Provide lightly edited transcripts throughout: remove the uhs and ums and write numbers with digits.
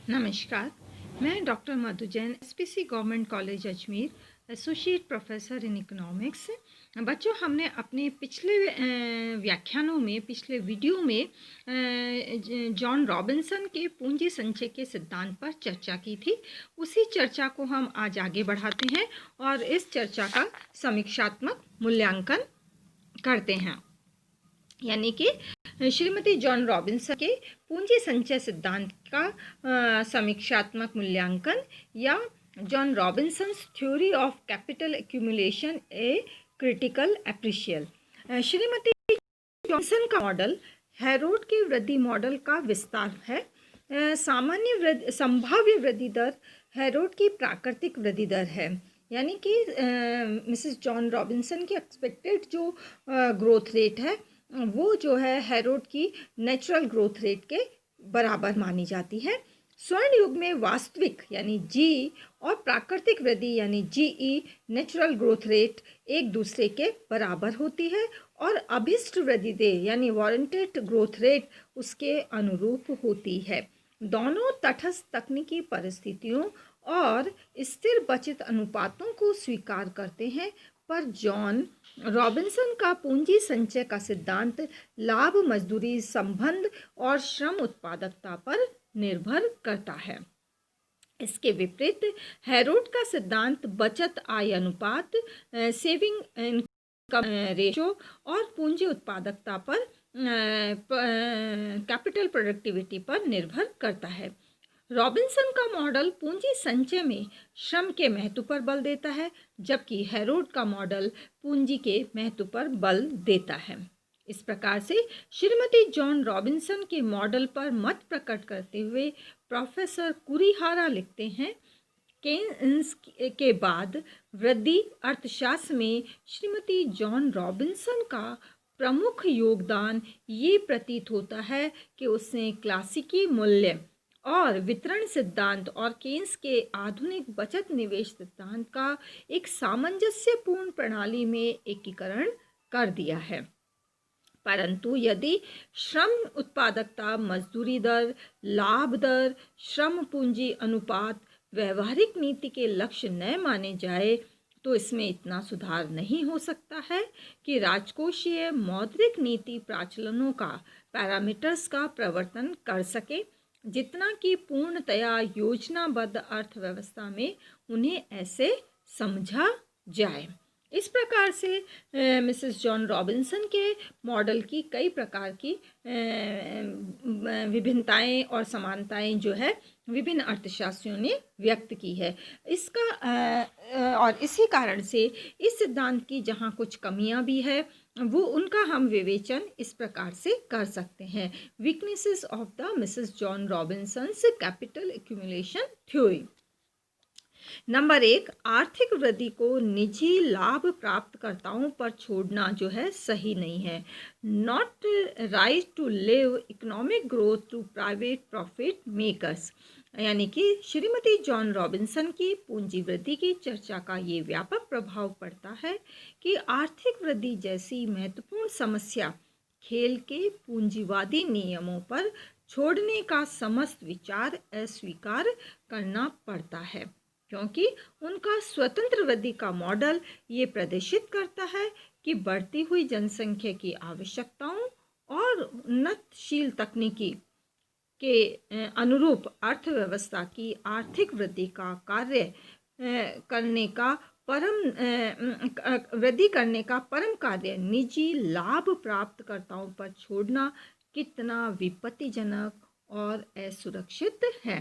नमस्कार, मैं doctor Madhu Jain, SPC government college Ajmer, associate professor in economics. बच्चों, हमने अपने पिछले व्याख्यानों में, पिछले वीडियो में जॉन रॉबिन्सन के पूंजी संचय के सिद्धांत पर चर्चा की थी। उसी चर्चा को हम आज आगे बढ़ाते हैं और इस चर्चा का समीक्षात्मक मूल्यांकन करते हैं। यानी कि श्रीमती जॉन रॉबिन्सन के पूंजी संचय सिद्धांत का समीक्षात्मक मूल्यांकन या John Robinson's theory of capital accumulation a critical appraisal. Shrimati Robinson का मॉडल हैरोड के वृद्धि मॉडल का विस्तार है। संभाव्य वृद्धि दर हैरोड की प्राकृतिक वृद्धि दर है, यानी कि मिसेस जॉन रॉबिन्सन की एक्सपेक्टेड जो ग्रोथ रेट है वो जो है हैरोड की नेचुरल ग्रोथ रेट के बराबर मानी जाती है। स्वर्ण युग में वास्तविक यानी जी और प्राकृतिक वृद्धि यानी जीई नेचुरल ग्रोथ रेट एक दूसरे के बराबर होती है और अभिष्ट वृद्धि दर यानी वारंटेड ग्रोथ रेट उसके अनुरूप होती है। दोनों तटस्थ तकनीकी परिस्थितियों और स्थिर बचत अनुपातों को स्वीकार करते हैं, पर जॉन रॉबिन्सन का पूंजी संचय का सिद्धांत लाभ मजदूरी संबंध और श्रम उत्पादकता पर निर्भर करता है। इसके विपरीत हैरोड का सिद्धांत बचत आय अनुपात, सेविंग इनकम रेशो और पूंजी उत्पादकता पर कैपिटल प्रोडक्टिविटी पर निर्भर करता है। रॉबिन्सन का मॉडल पूंजी संचय में श्रम के महत्व पर बल देता है, जबकि हैरोड का मॉडल पूंजी के महत्व पर बल देता है। इस प्रकार से श्रीमती जॉन रॉबिन्सन के मॉडल पर मत प्रकट करते हुए प्रोफेसर कुरिहारा लिखते हैं, केन्स के बाद वृद्धि अर्थशास्त्र में श्रीमती जॉन रॉबिन्सन का प्रमुख योगदान ये प्रतीत होता है कि उसने क्लासिकी मूल्य और वितरण सिद्धांत और केन्स के आधुनिक बचत निवेश सिद्धांत का एक सामंजस्यपूर्ण प्रणाली में एकीकरण कर दिया है। परंतु यदि श्रम उत्पादकता, मजदूरी दर, लाभ दर, श्रम पूंजी अनुपात व्यवहारिक नीति के लक्ष्य न माने जाए तो इसमें इतना सुधार नहीं हो सकता है कि राजकोषीय मौद्रिक नीति प्राचलनों का पैरामीटर्स का प्रवर्तन कर सके, जितना कि पूर्णतया योजनाबद्ध अर्थव्यवस्था में उन्हें ऐसे समझा जाए। इस प्रकार से मिसेस जॉन रॉबिन्सन के मॉडल की कई प्रकार की विभिन्नताएं और समानताएं जो है विभिन्न अर्थशास्त्रियों ने व्यक्त की है। इसका और इसी कारण से इस सिद्धांत की जहां कुछ कमियां भी है वो उनका हम विवेचन इस प्रकार से कर सकते हैं। Weaknesses of the Mrs John Robinson's capital accumulation theory. Number 1, आर्थिक वृद्धि को निजी लाभ प्राप्तकर्ताओं पर छोड़ना जो है सही नहीं है। Not right to leave economic growth to private profit makers, यानी कि श्रीमती जॉन रॉबिन्सन की पूंजी वृद्धि की चर्चा का ये व्यापक प्रभाव पड़ता है कि आर्थिक वृद्धि जैसी महत्वपूर्ण समस्या खेल के पूंजीवादी नियमों पर छोड़ने का समस्त विचार अस्वीकार करना पड़ता है, क्योंकि उनका स्वतंत्र वृद्धि का मॉडल ये प्रदर्शित करता है कि बढ़ती हुई जनसंख्या की आवश्यकताओं और उन्नतशील तकनीकी के अनुरूप अर्थव्यवस्था की आर्थिक वृद्धि का कार्य करने का परम कार्य निजी लाभ प्राप्तकर्ताओं पर छोड़ना कितना विपत्तिजनक और असुरक्षित है।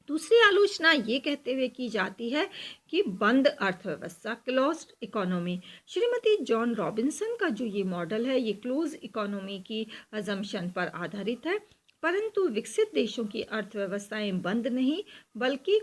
दूसरी आलोचना ये कहते हुए की जाती है कि बंद अर्थव्यवस्था, closed economy. Shrimati John Robinson का जो ये मॉडल है ये क्लोज इकोनॉमी की अजम्पशन पर आधारित है, परंतु विकसित देशों की अर्थव्यवस्थाएं बंद नहीं बल्कि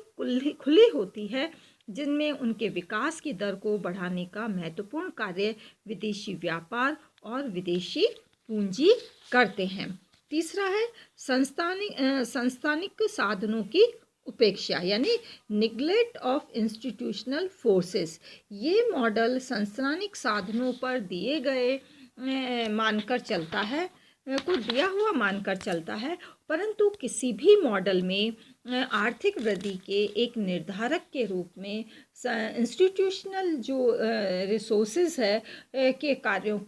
खुली होती है, जिनमें उनके विकास की दर को बढ़ाने का महत्वपूर्ण कार्य विदेशी व्यापार और विदेशी पूंजी करते हैं। तीसरा है संस्थानिक साधनों की उपेक्षा, यानी निग्लेक्ट ऑफ इंस्टीट्यूशनल फोर्सेस। ये मॉडल संस्थानिक साधनों पर दिए गए मानकर चलता है, को दिया हुआ मानकर चलता है परंतु किसी भी मॉडल में आर्थिक वृद्धि के एक निर्धारक के रूप में इंस्टीट्यूशनल जो रिसोर्सेज है के कार्यों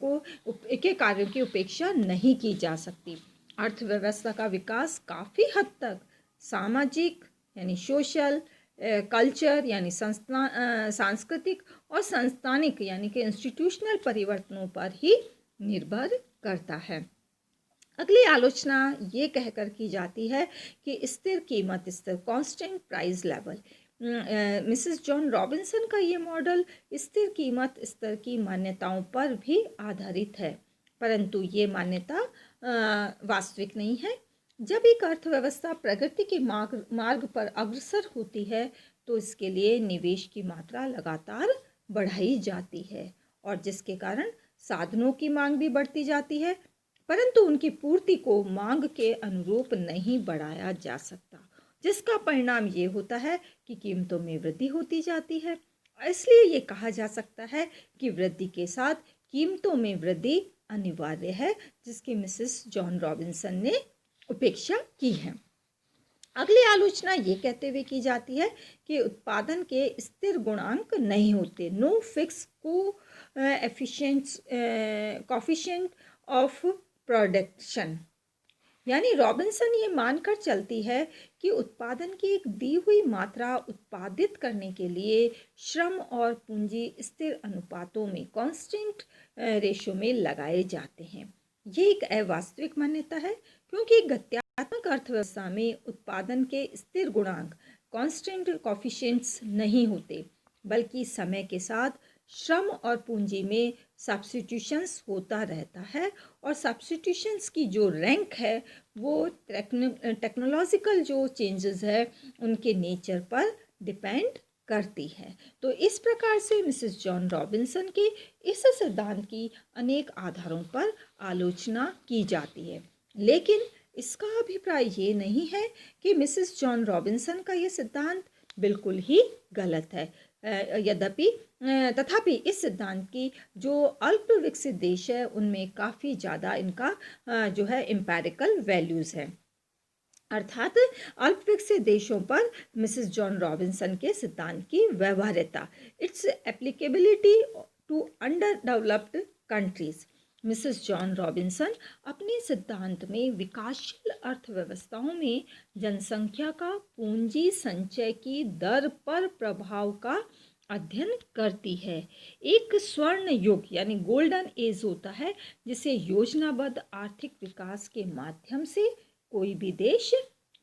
की उपेक्षा नहीं की जा सकती। अर्थव्यवस्था का विकास काफ़ी हद तक सामाजिक यानी सोशल, कल्चर यानी सांस्कृतिक और संस्थानिक यानी कि इंस्टीट्यूशनल परिवर्तनों पर ही निर्भर करता है। अगली आलोचना ये कहकर की जाती है कि स्थिर कीमत स्तर constant price level. Mrs John Robinson का ये मॉडल स्थिर कीमत स्तर की मान्यताओं पर भी आधारित है, परंतु ये मान्यता वास्तविक नहीं है। जब एक अर्थव्यवस्था प्रगति के मार्ग पर अग्रसर होती है तो इसके लिए निवेश की मात्रा लगातार बढ़ाई जाती है और जिसके कारण साधनों की मांग भी बढ़ती जाती है, परंतु उनकी पूर्ति को मांग के अनुरूप नहीं बढ़ाया जा सकता, जिसका परिणाम ये होता है कि कीमतों में वृद्धि होती जाती है। इसलिए ये कहा जा सकता है कि वृद्धि के साथ कीमतों में वृद्धि अनिवार्य है, जिसकी मिसेस जॉन रॉबिन्सन ने उपेक्षा की है। अगली आलोचना ये कहते हुए की जाती है कि उत्पादन के स्थिर गुणांक नहीं होते, no fix coefficient of production. यानी रॉबिन्सन ये मानकर चलती है कि उत्पादन की एक दी हुई मात्रा उत्पादित करने के लिए श्रम और पूंजी स्थिर अनुपातों में कांस्टेंट रेशो में लगाए जाते हैं। ये एक अवास्तविक मान्यता है, क्योंकि गत्यात्मक अर्थव्यवस्था में उत्पादन के स्थिर गुणांक कांस्टेंट कोएफिशिएंट्स नहीं होते, बल्कि समय के साथ श्रम और पूंजी में सब्स्टिट्यूशंस होता रहता है और सब्स्टिट्यूशंस की जो रैंक है वो टेक्नोलॉजिकल जो चेंजेस है उनके नेचर पर डिपेंड करती है। तो इस प्रकार से मिसेस जॉन रॉबिन्सन के इस सिद्धांत की अनेक आधारों पर आलोचना की जाती है, लेकिन इसका अभिप्राय ये नहीं है कि मिसेस जॉन रॉबिन्सन का ये सिद्धांत बिल्कुल ही गलत है। तथापि इस सिद्धांत की जो अल्प विकसित देश है उनमें काफ़ी ज़्यादा इनका जो है एम्पेरिकल वैल्यूज़ है, अर्थात अल्प विकसित देशों पर मिसेस जॉन रॉबिन्सन के सिद्धांत की व्यवहार्यता, its applicability to underdeveloped countries. Mrs John Robinson अपने सिद्धांत में विकासशील अर्थव्यवस्थाओं में जनसंख्या का पूंजी संचय की दर पर प्रभाव का अध्ययन करती है। एक स्वर्ण युग यानी गोल्डन एज होता है जिसे योजनाबद्ध आर्थिक विकास के माध्यम से कोई भी देश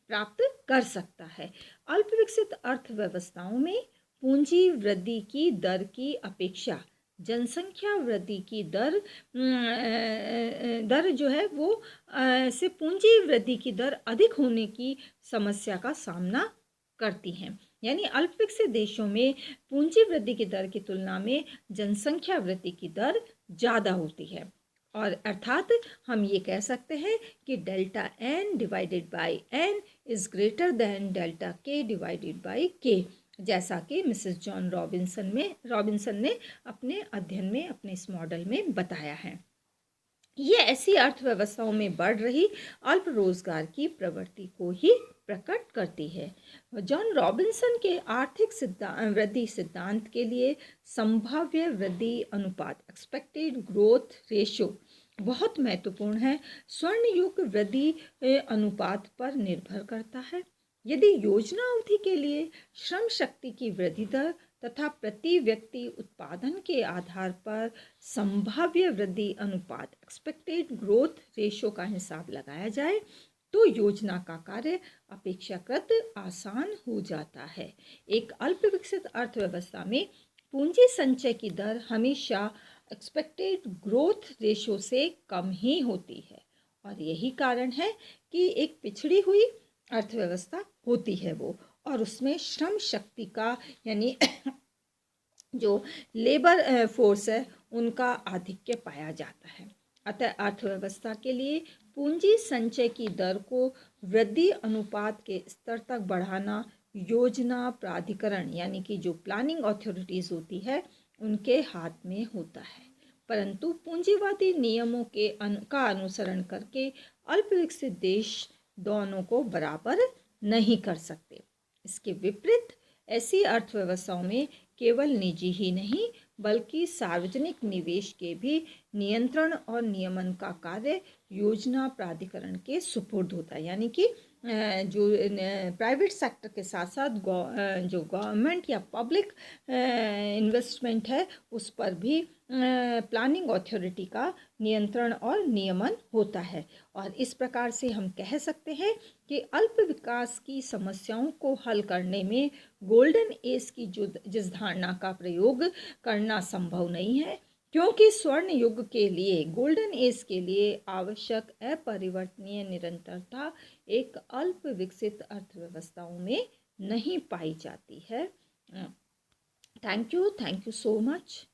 प्राप्त कर सकता है। अल्प विकसित अर्थव्यवस्थाओं में पूंजी वृद्धि की दर की अपेक्षा जनसंख्या वृद्धि की दर जो है वो से पूंजी वृद्धि की दर अधिक होने की समस्या का सामना करती हैं। यानी अल्प विकसित देशों में पूंजी वृद्धि की दर की तुलना में जनसंख्या वृद्धि की दर ज़्यादा होती है, और अर्थात हम ये कह सकते हैं कि delta n divided by n is greater than delta k divided by k, जैसा कि मिसेस जॉन रॉबिन्सन ने अपने अध्ययन में अपने इस मॉडल में बताया है। ये ऐसी अर्थव्यवस्थाओं में बढ़ रही अल्प रोजगार की प्रवृत्ति को ही प्रकट करती है। जॉन रॉबिन्सन के आर्थिक वृद्धि सिद्धांत के लिए संभाव्य वृद्धि अनुपात एक्सपेक्टेड ग्रोथ रेशियो बहुत महत्वपूर्ण है। स्वर्ण युग वृद्धि अनुपात पर निर्भर करता है। यदि योजना अवधि के लिए श्रम शक्ति की वृद्धि दर तथा प्रति व्यक्ति उत्पादन के आधार पर संभाव्य वृद्धि अनुपात एक्सपेक्टेड ग्रोथ रेशो का हिसाब लगाया जाए तो योजना का कार्य अपेक्षाकृत आसान हो जाता है। एक अल्प विकसित अर्थव्यवस्था में पूंजी संचय की दर हमेशा एक्सपेक्टेड ग्रोथ रेशो से कम ही होती है, और यही कारण है कि एक पिछड़ी हुई अर्थव्यवस्था होती है वो, और उसमें श्रम शक्ति का यानी जो लेबर फोर्स है उनका आधिक्य पाया जाता है। अतः अर्थव्यवस्था के लिए पूंजी संचय की दर को वृद्धि अनुपात के स्तर तक बढ़ाना योजना प्राधिकरण यानी कि जो प्लानिंग अथॉरिटीज़ होती है उनके हाथ में होता है, परंतु पूंजीवादी नियमों का अनुसरण करके अल्प विकसित देश दोनों को बराबर नहीं कर सकते। इसके विपरीत ऐसी अर्थव्यवस्थाओं में केवल निजी ही नहीं बल्कि सार्वजनिक निवेश के भी नियंत्रण और नियमन का कार्य योजना प्राधिकरण के सुपुर्द होता है। यानी कि जो प्राइवेट सेक्टर के साथ साथ जो गवर्नमेंट या पब्लिक इन्वेस्टमेंट है उस पर भी प्लानिंग अथॉरिटी का नियंत्रण और नियमन होता है। और इस प्रकार से हम कह सकते हैं कि अल्प विकास की समस्याओं को हल करने में गोल्डन एज की जिस धारणा का प्रयोग करना संभव नहीं है, क्योंकि स्वर्ण युग के लिए, गोल्डन एज के लिए आवश्यक अपरिवर्तनीय निरंतरता एक अल्प विकसित अर्थव्यवस्थाओं में नहीं पाई जाती है। Thank you so much.